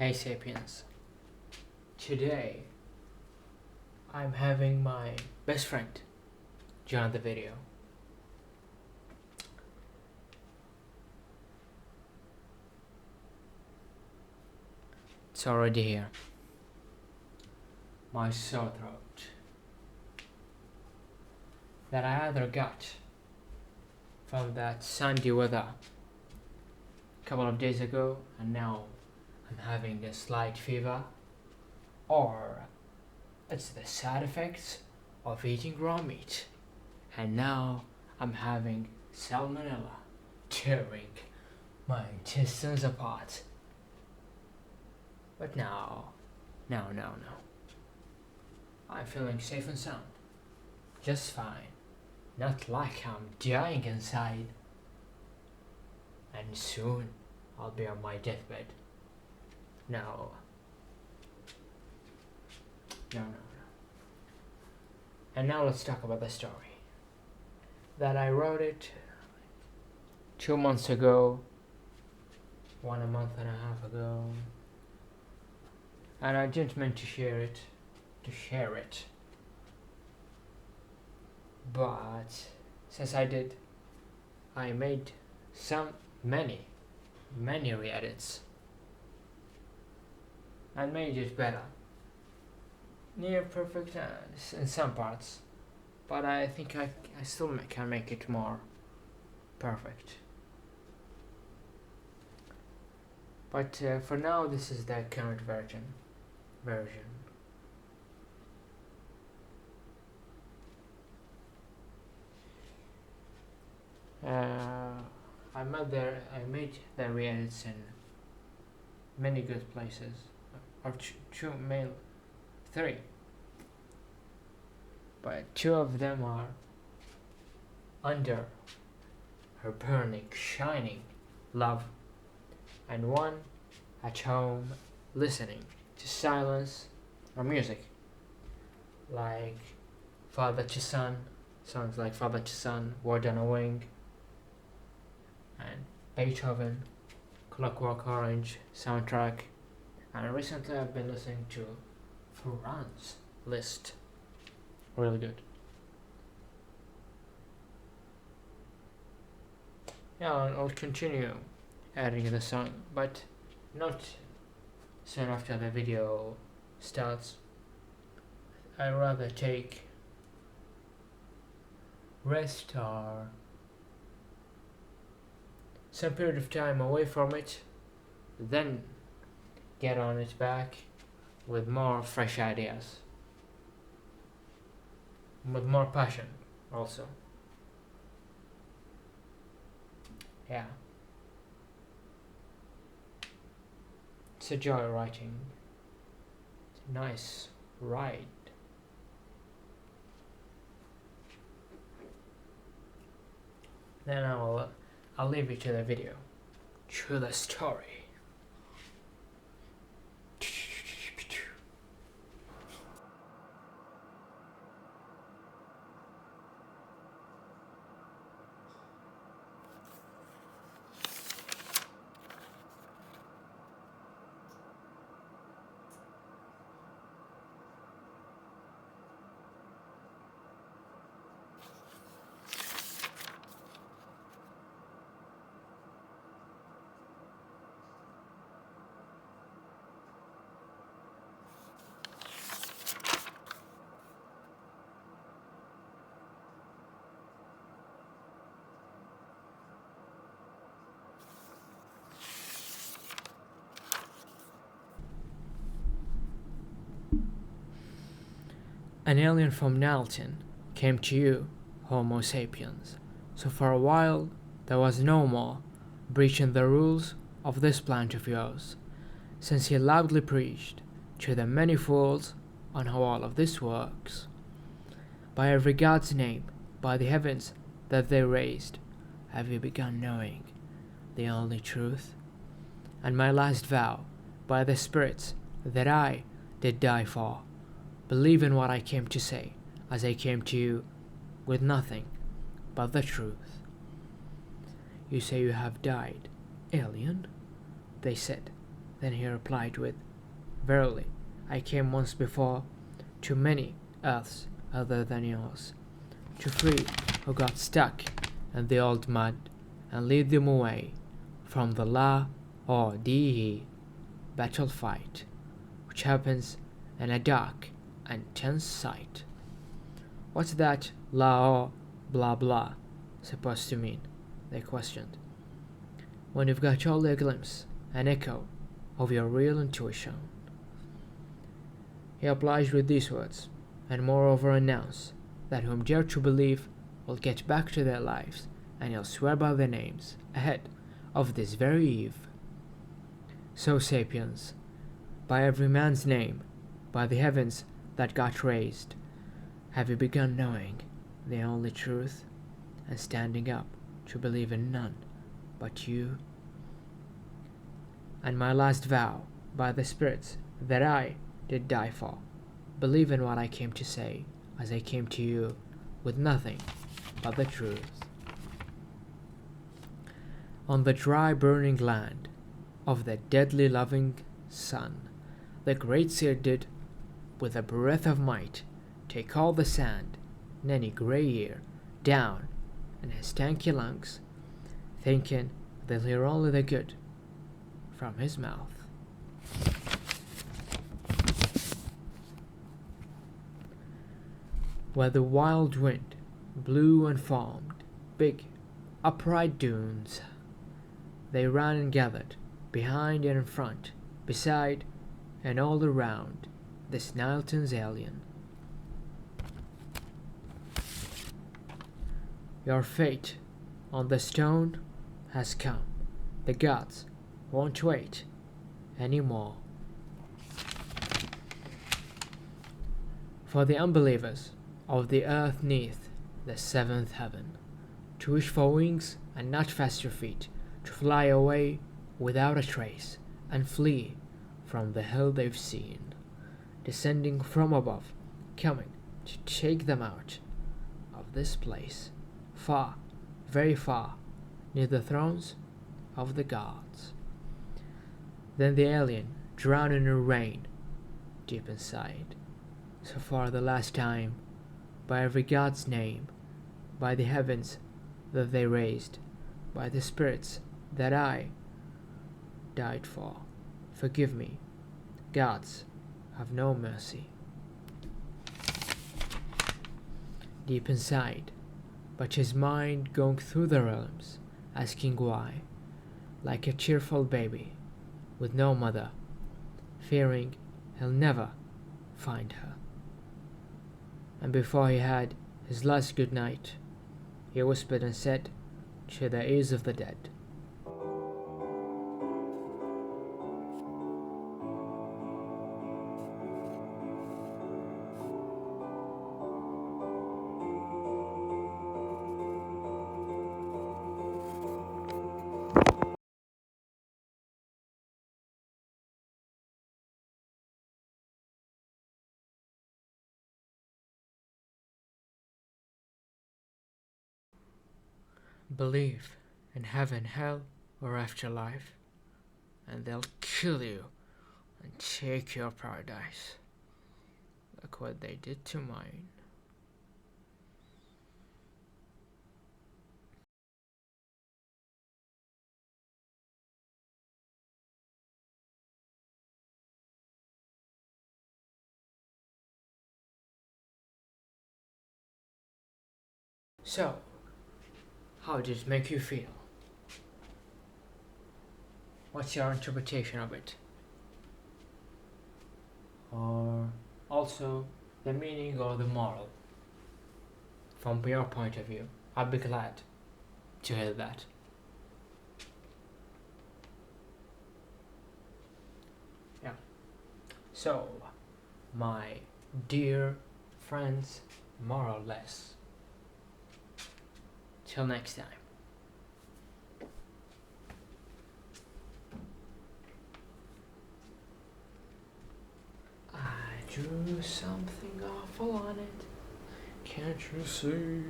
Hey Sapiens, today I'm having my best friend join the video. It's already here. My sore throat that I either got from that Sunday weather a couple of days ago and now I'm having a slight fever, or it's the side effects of eating raw meat and now I'm having salmonella tearing my intestines apart. But no. I'm feeling safe and sound. Just fine. Not like I'm dying inside. And soon I'll be on my deathbed. No. And now let's talk about the story. That I wrote it 2 months ago, a month and a half ago. And I didn't mean to share it. But since I did, I made many re-edits and made it better. Near perfect in some parts, but I think I still can make it more perfect. But for now, this is the current version. I made the re-edits in many good places, or three, but two of them are under her burning, shining love, and one at home listening to silence or music, like Father to Son, songs like Father to Son, Word on a Wing, and Beethoven, Clockwork Orange soundtrack, and recently I've been listening to Franz Liszt, really good. Yeah, I'll continue adding the song, but not soon after the video starts. I'd rather take rest or some period of time away from it, then get on it back with more fresh ideas, with more passion also. Yeah. It's a joy writing. It's a nice ride. Then I'll leave you to the video, to the story. An alien from Nalton came to you, Homo sapiens, so for a while there was no more breaching the rules of this planet of yours, since he loudly preached to the many fools on how all of this works. By every god's name, by the heavens that they raised, have you begun knowing the only truth? And my last vow, by the spirits that I did die for, believe in what I came to say, as I came to you, with nothing but the truth. You say you have died, alien? They said, Then he replied with, "Verily, I came once before to many earths other than yours, to free who got stuck in the old mud and lead them away from the La or Dee battle fight, which happens in a dark and tense sight." "What's that La or blah blah supposed to mean?" they questioned. "When you've got only a glimpse, an echo of your real intuition." He obliged with these words, and moreover announced that whom dare to believe will get back to their lives, and he'll swear by their names ahead of this very eve. So, sapiens, by every man's name, by the heavens that got raised, have you begun knowing the only truth, and standing up to believe in none but you? And my last vow, by the spirits that I did die for, believe in what I came to say, as I came to you, with nothing but the truth. On the dry burning land of the deadly loving sun, the great seer did, with a breath of might, take all the sand in any grey year down in his stanky lungs, thinking they'll hear only the good from his mouth. Where the wild wind blew and formed big, upright dunes, they ran and gathered behind and in front, beside, and all around this Nileton's alien. Your fate on the stone has come. The gods won't wait any more. For the unbelievers of the earth neath the seventh heaven, to wish for wings and not faster feet, to fly away without a trace, and flee from the hell they've seen, descending from above, coming to take them out of this place, far, very far, near the thrones of the gods. Then the alien, drowned in a rain, deep inside, so far the last time, by every god's name, by the heavens that they raised, by the spirits that I died for, forgive me, gods have no mercy. Deep inside, but his mind going through the realms, asking why, like a cheerful baby with no mother, fearing he'll never find her. And before he had his last good night, he whispered and said to the ears of the dead, "Believe in heaven, hell, or afterlife, and they'll kill you and take your paradise. Look what they did to mine." So, how did it make you feel? What's your interpretation of it? Or also the meaning or the moral from your point of view? I'd be glad to hear that. Yeah. So, my dear friends, more or less, till next time. I drew something awful on it. Can't you see?